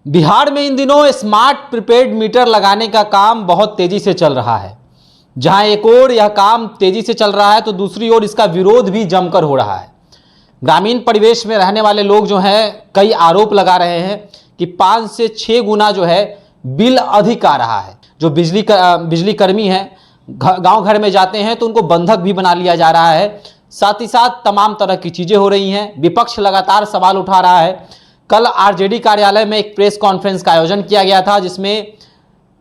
बिहार में इन दिनों smart prepaid meter लगाने का काम बहुत तेजी से चल रहा है। जहां एक ओर यह काम तेजी से चल रहा है तो दूसरी ओर इसका विरोध भी जमकर हो रहा है। ग्रामीण परिवेश में रहने वाले लोग जो हैं कई आरोप लगा रहे हैं कि 5 से 6 गुना जो है बिल अधिक आ रहा है। जो बिजली कर्मी हैं गांव घर में जाते हैं तो उनको बंधक भी बना लिया जा रहा है। साथ ही साथ तमाम तरह की चीजें हो रही हैं। विपक्ष लगातार सवाल उठा रहा है। कल आरजेडी कार्यालय में एक प्रेस कॉन्फ्रेंस का आयोजन किया गया था जिसमें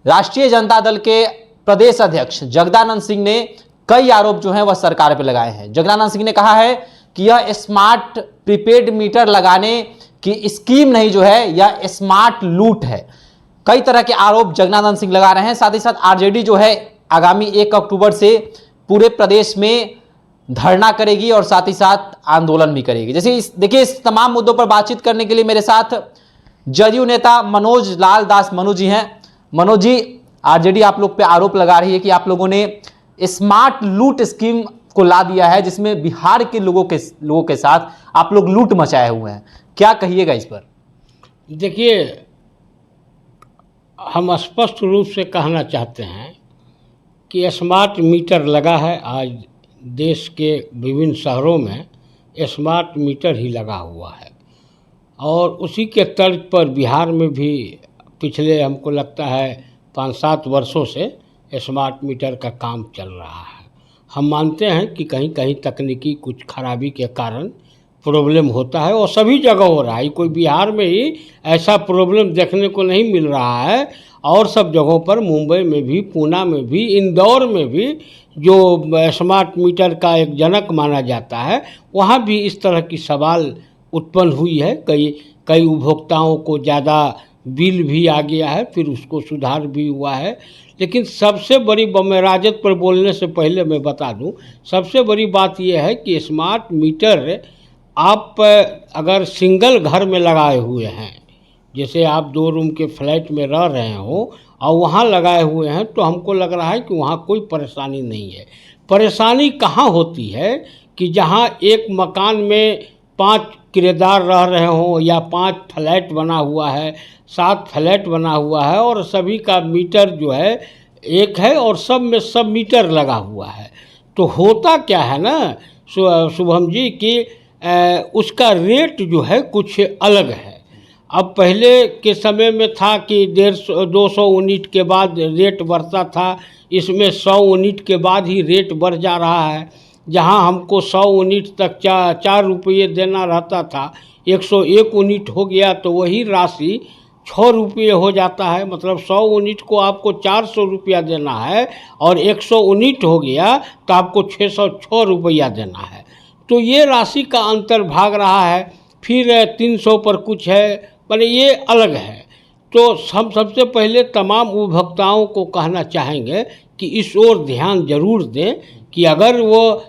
राष्ट्रीय जनता दल के प्रदेश अध्यक्ष जगदानंद सिंह ने कई आरोप जो हैं वह सरकार पर लगाए हैं। जगदानंद सिंह ने कहा है कि यह स्मार्ट प्रीपेड मीटर लगाने की स्कीम नहीं जो है यह स्मार्ट लूट है। कई तरह के आरोप जगदानंद सिंह लगा रहे हैं। साथ ही साथ आरजेडी जो है आगामी 1 अक्टूबर से पूरे प्रदेश में धरना करेगी और साथ ही साथ आंदोलन भी करेगी। जैसे देखिए इस तमाम मुद्दों पर बातचीत करने के लिए मेरे साथ जदयू नेता मनोज लाल दास मनु जी हैं। मनोज जी, आरजेडी आप लोग पे आरोप लगा रही है कि आप लोगों ने स्मार्ट लूट स्कीम को ला दिया है जिसमें बिहार के लोगों के साथ आप लोग लूट मचाए हुए हैं। क्या कहिएगा इस पर? देखिए, हम स्पष्ट रूप से कहना चाहते हैं कि स्मार्ट मीटर लगा है। आज देश के विभिन्न शहरों में स्मार्ट मीटर ही लगा हुआ है और उसी के तर्ज पर बिहार में भी पिछले हमको लगता है 5-7 वर्षों से स्मार्ट मीटर का काम चल रहा है। हम मानते हैं कि कहीं कहीं तकनीकी कुछ खराबी के कारण प्रॉब्लम होता है और सभी जगह हो रहा है। कोई बिहार में ही ऐसा प्रॉब्लम देखने को नहीं मिल रहा है और सब जगहों पर, मुंबई में भी, पूना में भी, इंदौर में भी, जो स्मार्ट मीटर का एक जनक माना जाता है, वहाँ भी इस तरह की सवाल उत्पन्न हुई है। कई उपभोक्ताओं को ज़्यादा बिल भी आ गया है, फिर उसको सुधार भी हुआ है। लेकिन सबसे बड़ी, मैं राजद पर बोलने से पहले मैं बता दूं, सबसे बड़ी बात यह है कि स्मार्ट मीटर आप अगर सिंगल घर में लगाए हुए हैं, जैसे आप 2 रूम के फ्लैट में रह रहे हो और वहाँ लगाए हुए हैं, तो हमको लग रहा है कि वहाँ कोई परेशानी नहीं है। परेशानी कहाँ होती है कि जहाँ एक मकान में 5 किराएदार रह रहे हों या 5 फ्लैट बना हुआ है, 7 फ्लैट बना हुआ है और सभी का मीटर जो है एक है और सब में सब मीटर लगा हुआ है। तो होता क्या है ना शुभम जी कि उसका रेट जो है कुछ अलग है। अब पहले के समय में था कि 150-200 यूनिट के बाद रेट बढ़ता था, इसमें 100 यूनिट के बाद ही रेट बढ़ जा रहा है। जहां हमको 100 यूनिट तक 4 रुपये देना रहता था, 101 यूनिट हो गया तो वही राशि 6 रुपये हो जाता है। मतलब 100 यूनिट को आपको 400 रुपया देना है और 100 यूनिट हो गया तो आपको 606 रुपया देना है। तो ये राशि का अंतर भाग रहा है। फिर 300 पर कुछ है, माने ये अलग है। तो हम सबसे पहले तमाम उपभोक्ताओं को कहना चाहेंगे कि इस ओर ध्यान जरूर दें कि अगर वो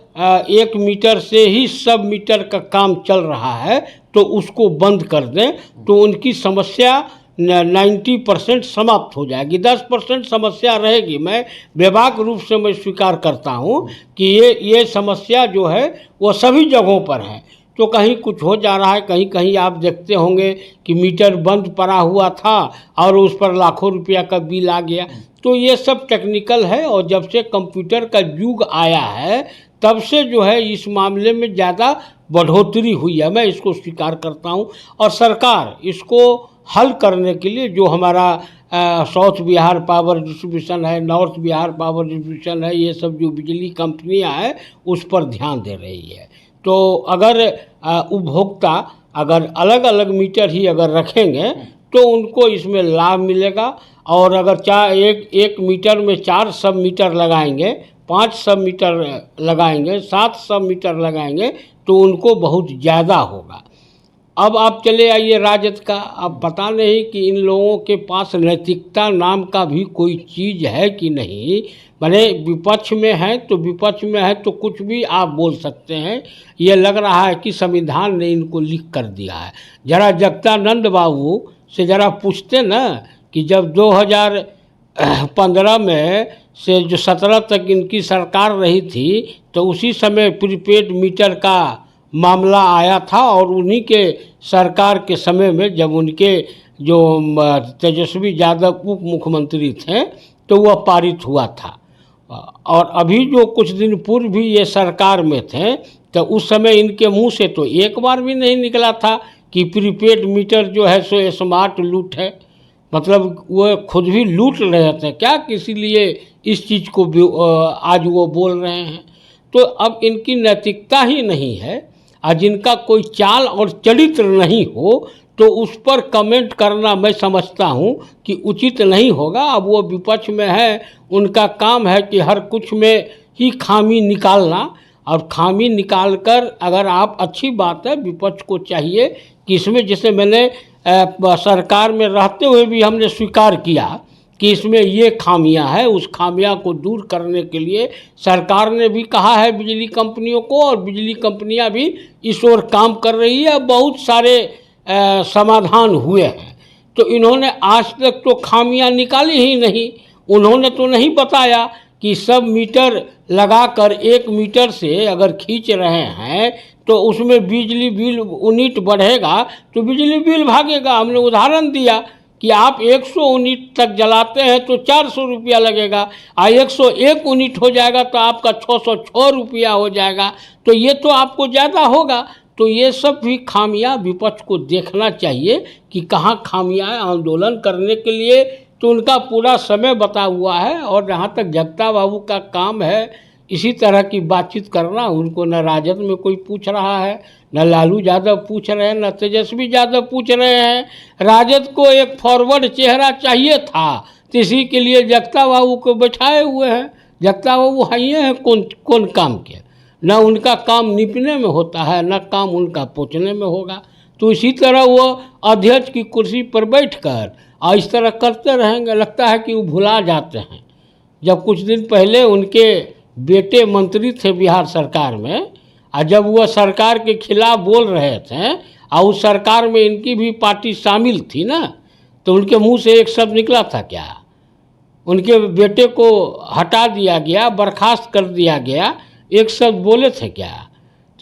1 मीटर से ही सब मीटर का काम चल रहा है तो उसको बंद कर दें, तो उनकी समस्या 90% समाप्त हो जाएगी। 10% समस्या रहेगी। मैं बेबाक रूप से मैं स्वीकार करता हूँ कि ये समस्या जो है वो सभी जगहों पर है। तो कहीं कुछ हो जा रहा है, कहीं कहीं आप देखते होंगे कि मीटर बंद पड़ा हुआ था और उस पर लाखों रुपया का बिल आ गया। तो ये सब टेक्निकल है और जब से कंप्यूटर का युग आया है तब से जो है इस मामले में ज़्यादा बढ़ोतरी हुई है। मैं इसको स्वीकार करता हूँ और सरकार इसको हल करने के लिए जो हमारा साउथ बिहार पावर डिस्ट्रीब्यूशन है, नॉर्थ बिहार पावर डिस्ट्रीब्यूशन है, ये सब जो बिजली कंपनियां हैं उस पर ध्यान दे रही है। तो अगर उपभोक्ता अगर अलग अलग मीटर ही अगर रखेंगे तो उनको इसमें लाभ मिलेगा। और अगर एक मीटर में 4 सब मीटर लगाएंगे, 5 सब मीटर लगाएंगे, 7 सब मीटर लगाएंगे तो उनको बहुत ज़्यादा होगा। अब आप चले आइए राजद का। अब पता नहीं कि इन लोगों के पास नैतिकता नाम का भी कोई चीज़ है कि नहीं। माने विपक्ष में है तो विपक्ष में है तो कुछ भी आप बोल सकते हैं। ये लग रहा है कि संविधान ने इनको लिख कर दिया है। जरा जगदानंद बाबू से जरा पूछते ना कि जब 2015 में से जो 17 तक इनकी सरकार रही थी तो उसी समय प्रीपेड मीटर का मामला आया था और उन्हीं के सरकार के समय में जब उनके जो तेजस्वी यादव उप मुख्यमंत्री थे तो वह पारित हुआ था। और अभी जो कुछ दिन पूर्व भी ये सरकार में थे तो उस समय इनके मुंह से तो एक बार भी नहीं निकला था कि प्रीपेड मीटर जो है सो स्मार्ट लूट है। मतलब वो खुद भी लूट रहे थे क्या, किसी लिए इस चीज़ को भी आज वो बोल रहे हैं। तो अब इनकी नैतिकता ही नहीं है और जिनका कोई चाल और चरित्र नहीं हो तो उस पर कमेंट करना मैं समझता हूँ कि उचित नहीं होगा। अब वो विपक्ष में है, उनका काम है कि हर कुछ में ही खामी निकालना, और खामी निकालकर अगर आप, अच्छी बात है, विपक्ष को चाहिए कि इसमें, जैसे मैंने सरकार में रहते हुए भी हमने स्वीकार किया कि इसमें ये खामियां है, उस खामियां को दूर करने के लिए सरकार ने भी कहा है बिजली कंपनियों को, और बिजली कंपनियां भी इस ओर काम कर रही है। बहुत सारे समाधान हुए हैं। तो इन्होंने आज तक तो खामियां निकाली ही नहीं। उन्होंने तो नहीं बताया कि सब मीटर लगाकर 1 मीटर से अगर खींच रहे हैं तो उसमें बिजली बिल यूनिट बढ़ेगा तो बिजली बिल भागेगा। हमने उदाहरण दिया कि आप 100 यूनिट तक जलाते हैं तो 400 रुपया लगेगा, और 101 यूनिट हो जाएगा तो आपका 606 रुपया हो जाएगा। तो ये तो आपको ज़्यादा होगा। तो ये सब भी खामियां विपक्ष को देखना चाहिए कि कहाँ खामियां हैं। आंदोलन करने के लिए तो उनका पूरा समय बता हुआ है, और जहाँ तक जगता बाबू का काम है इसी तरह की बातचीत करना, उनको न राजद में कोई पूछ रहा है, न लालू यादव पूछ रहे हैं, न तेजस्वी यादव पूछ रहे हैं। राजद को एक फॉरवर्ड चेहरा चाहिए था, तो इसी के लिए जगता बाबू को बैठाए हुए हैं। जगता बाबू हाइए हैं कौन काम के, न उनका काम निपने में होता है, न काम उनका पहुँचने में होगा। तो इसी तरह वो अध्यक्ष की कुर्सी पर बैठकर और इस तरह करते रहेंगे। लगता है कि वो भुला जाते हैं। जब कुछ दिन पहले उनके बेटे मंत्री थे बिहार सरकार में, और जब वह सरकार के खिलाफ बोल रहे थे और उस सरकार में इनकी भी पार्टी शामिल थी ना, तो उनके मुंह से एक शब्द निकला था क्या? उनके बेटे को हटा दिया गया, बर्खास्त कर दिया गया, एक शब्द बोले थे क्या?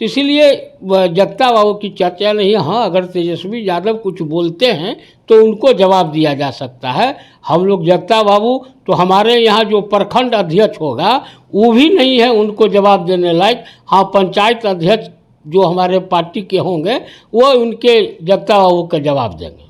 तो इसीलिए जगता बाबू की चर्चा नहीं। हाँ, अगर तेजस्वी यादव कुछ बोलते हैं तो उनको जवाब दिया जा सकता है। हम लोग जगता बाबू तो हमारे यहाँ जो प्रखंड अध्यक्ष होगा वो भी नहीं है उनको जवाब देने लायक। हाँ, पंचायत अध्यक्ष जो हमारे पार्टी के होंगे वो उनके जगता बाबू का जवाब देंगे।